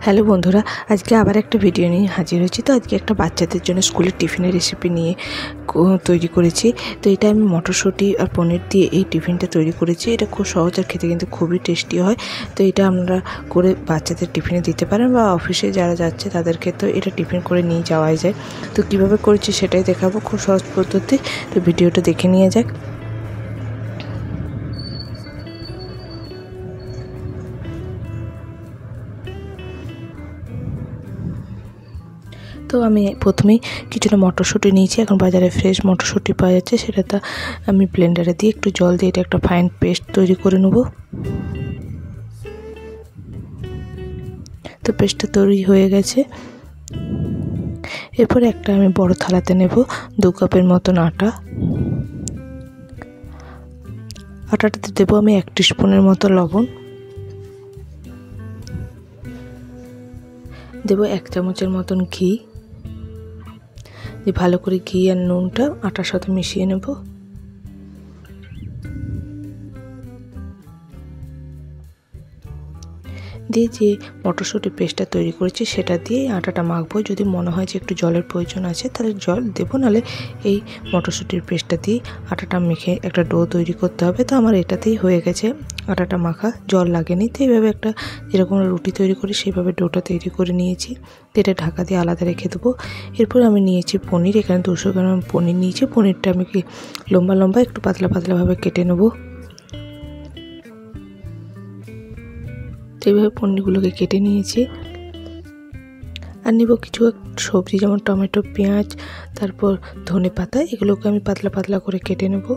Hello বন্ধুরা, আজকে আবার একটা ভিডিও নিয়ে হাজির হয়েছি। তো আজকে একটা বাচ্চাদের জন্য স্কুলের টিফিনের রেসিপি নিয়ে তৈরি করেছি। তো এটা আমি মটরশুঁটি আর পনির দিয়ে এই টিফিনটা তৈরি করেছি। এটা খুব সহজ আর খেতে কিন্তু খুবই টেস্টি হয়। তো এটা আমরা করে বাচ্চাদের টিফিনে দিতে পারেন বা অফিসে যারা যাচ্ছে তাদেরকে তো এটা টিফিন করে নিয়ে যাওয়াই যায়। তো কীভাবে করেছি সেটাই দেখাবো, খুব সহজ পদ্ধতি। তো ভিডিওটা দেখে নিয়ে যাক। তো আমি প্রথমেই কিছুটা মটরশুঁটি নিয়েছি। এখন বাজারে ফ্রেশ মটরশুঁটি পাওয়া যাচ্ছে, সেটা আমি ব্লেন্ডারে দিয়ে একটু জল দিয়ে এটা একটা ফাইন পেস্ট তৈরি করে নেব। তো পেস্টটা তৈরি হয়ে গেছে। এরপরে একটা আমি বড় থালাতে নেব 2 কাপের মতন আটাটাতে দেবো আমি 1 টিস্পুনের মতো লবণ, দেবো 1 চামচের মতন ঘি। ভালো করে ঘি আর নুনটা আটার সাথে মিশিয়ে নেব। দিয়ে যে মটরশুঁটি পেস্টটা তৈরি করেছি সেটা দিয়ে আটাটা মাখবো। যদি মনে হয় যে একটু জলের প্রয়োজন আছে তাহলে জল দেবো, নাহলে এই মটরশুঁটির পেস্টটা দিয়ে আটাটা মেখে একটা ডো তৈরি করতে হবে। তো আমার এটাতেই হয়ে গেছে, আটাটা মাখা, জল লাগেনি। তো এইভাবে একটা যেরকম রুটি তৈরি করি সেইভাবে ডোটা তৈরি করে নিয়েছি। এটা ঢাকা দিয়ে আলাদা রেখে দেবো। এরপর আমি নিয়েছি পনির, এখানে 200 গ্রাম পনির নিয়েছি। পনিরটা আমি লম্বা লম্বা একটু পাতলা পাতলাভাবে কেটে নেবো। তো এইভাবে পনিরগুলোকে কেটে নিয়েছি। আর নেব কিছু সবজি, যেমন টমেটো, পেঁয়াজ, তারপর ধনে পাতা। এগুলোকে আমি পাতলা পাতলা করে কেটে নেব।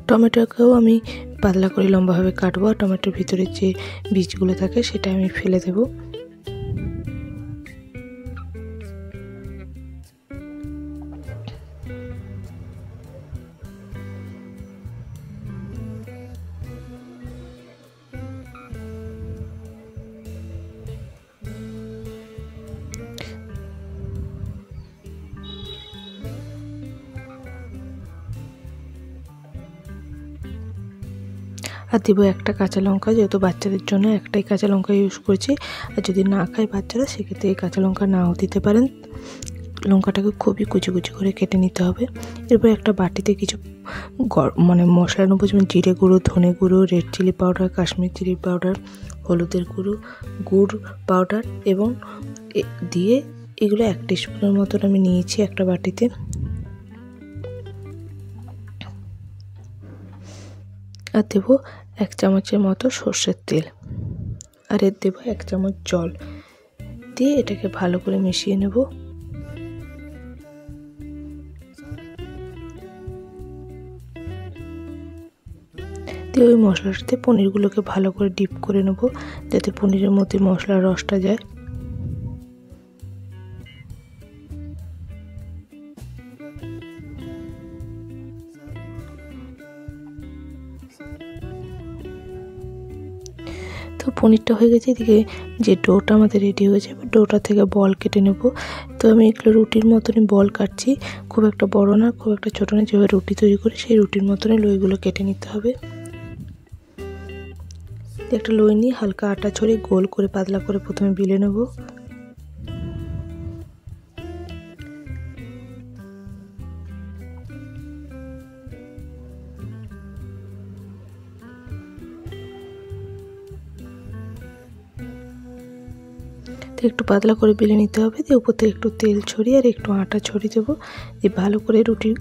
টমেটোকেও আমি পাতলা করে লম্বাভাবে কাটবো। আর টমেটোর ভিতরে যে বীজগুলো থাকে সেটা আমি ফেলে দেবো। আর দেবো একটা কাঁচা লঙ্কা, যেহেতু বাচ্চাদের জন্য একটাই কাঁচা লঙ্কা ইউজ করছি। আর যদি না খায় বাচ্চারা সেক্ষেত্রে এই কাঁচা লঙ্কা নাও দিতে পারেন। লঙ্কাটাকে খুবই কুচি কুচি করে কেটে নিতে হবে। এরপর একটা বাটিতে কিছু মশলা নেবো, যেমন জিরে গুঁড়ো, ধনে গুঁড়ো, red chilli powder, Kashmir chilli powder, হলুদের গুঁড়ো, গুড় পাউডার এবং দিয়ে এগুলো 1 টিস্পুনের মতন আমি নিয়েছি একটা বাটিতে। আর দেবো 1 চামচের মতো সর্ষের তেল, আর এর দেবো 1 চামচ জল দিয়ে এটাকে ভালো করে মিশিয়ে নেব। দিয়ে ওই মশলাটাতে পনিরগুলোকে ভালো করে ডিপ করে নেব, যাতে পনিরের মধ্যে মশলার রসটা যায়। তো পনিরটা হয়ে গেছে। এদিকে যে ডোটা আমাদের রেডি হয়েছে, ডোটা থেকে বল কেটে নেব। তো আমি এগুলো রুটির মতনই বল কাটছি, খুব একটা বড় না, খুব একটা ছোটো না। যেভাবে রুটি তৈরি করি সেই রুটির মতনই লইগুলো কেটে নিতে হবে। একটা লই নিয়ে হালকা আটা ছড়িয়ে গোল করে পাতলা করে প্রথমে বেলে নেব। একটু পাতলা করে বেলে নিতে হবে। দিয়ে উপর থেকে একটু তেল ছড়িয়ে আর একটু আটা ছড়িয়ে দেবো। দিয়ে ভালো করে রুটির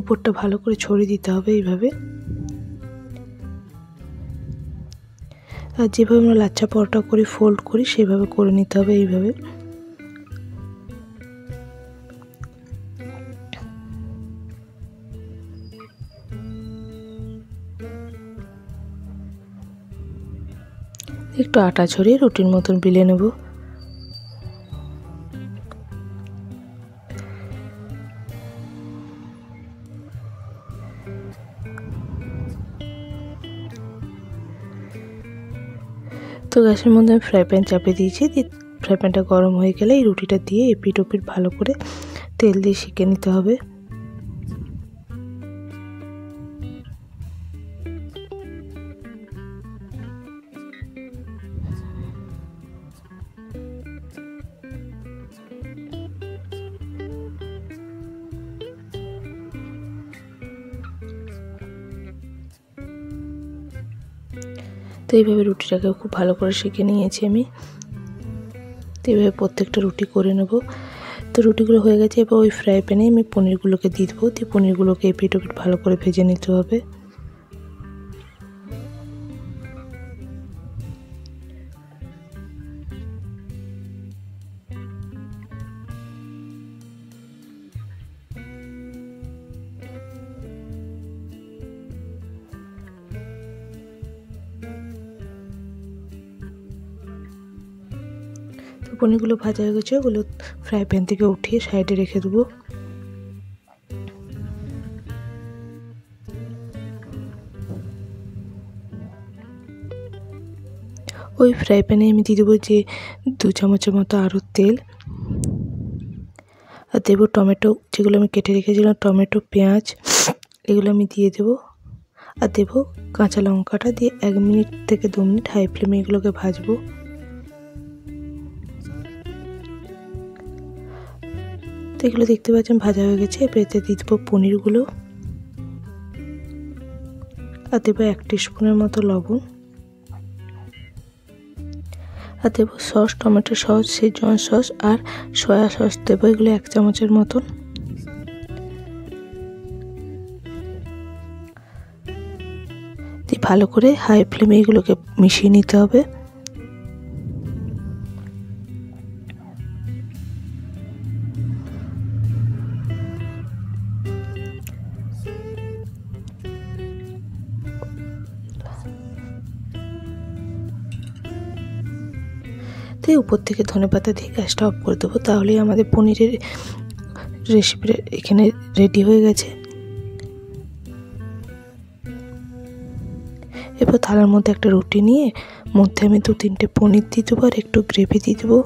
উপরটা ভালো করে ছড়িয়ে দিতে হবে এইভাবে। আর যেভাবে আমরা লাচ্ছা পরোটা করে ফোল্ড করি সেভাবে করে নিতে হবে এইভাবে। একটু আটা ছড়িয়ে রুটির মতন বেলে নেব। তো গ্যাসের মধ্যে আমি ফ্রাই প্যান চাপিয়ে দিয়েছি। ফ্রাই প্যানটা গরম হয়ে গেলে এই রুটিটা দিয়ে এপিট ওপিট ভালো করে তেল দিয়ে সেঁকে নিতে হবে। এইভাবে রুটিটাকে খুব ভালো করে সেঁকে নিয়েছি আমি। তো এইভাবে প্রত্যেকটা রুটি করে নেব। তো রুটিগুলো হয়ে গেছে, এবার ওই ফ্রাই প্যানে আমি পনিরগুলোকে দিয়ে দেবো। দিয়ে পনিরগুলোকে এপিট ওপিট ভালো করে ভেজে নিতে হবে। তো পনিরগুলো ভাজা হয়ে গেছে, ওগুলো ফ্রাই প্যান থেকে উঠিয়ে সাইডে রেখে দেবো। ওই ফ্রাই প্যানে আমি দিয়ে দেবো যে 2 চামচের মতো আরও তেল, আর দেবো টমেটো, যেগুলো আমি কেটে রেখেছিলাম টমেটো, পেঁয়াজ, এগুলো আমি দিয়ে দেবো। আর দেবো কাঁচা লঙ্কাটা, দিয়ে 1 মিনিট থেকে 2 মিনিট হাই ফ্লেমে এগুলোকে ভাজবো। তো এগুলো দেখতে পাচ্ছেন ভাজা হয়ে গেছে। এবার এতে দিয়ে দেবো পনিরগুলো, আর দেবো 1 টিস্পুনের মতো লবণ, আর দেবো sauce, tomato sauce, Schezwan sauce আর সয়া সস দেবো, এগুলো 1 চামচের মতন। দিয়ে ভালো করে হাই ফ্লেমে এগুলোকে মিশিয়ে নিতে হবে। তো উপর থেকে ধনেপাতা দিয়ে গ্যাসটা অফ করে দেবো। তাহলেই আমাদের পনিরের রেসিপিটা এখানে রেডি হয়ে গেছে। এবার থালার মধ্যে একটা রুটি নিয়ে মধ্যে আমি 2-3টে পনির দিয়ে দেবো আর একটু গ্রেভি দিয়ে দেবো।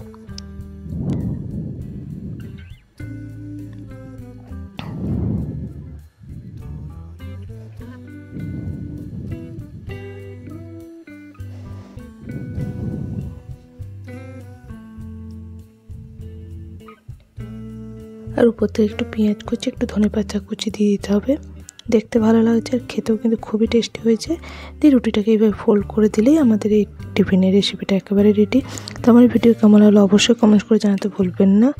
আর উপর থেকে একটু পেঁয়াজ কুচি, একটু ধনেপাতা কুচি দিয়ে দিতে হবে। দেখতে ভালো লাগছে আর খেতেও কিন্তু খুবই টেস্টি হয়েছে। দিয়ে রুটিটাকে এইভাবে ফোল্ড করে দিলেই আমাদের এই টিফিনের রেসিপিটা একেবারে রেডি। তো আমার ভিডিও কেমন হলো অবশ্যই কমেন্ট করে জানাতে ভুলবেন না।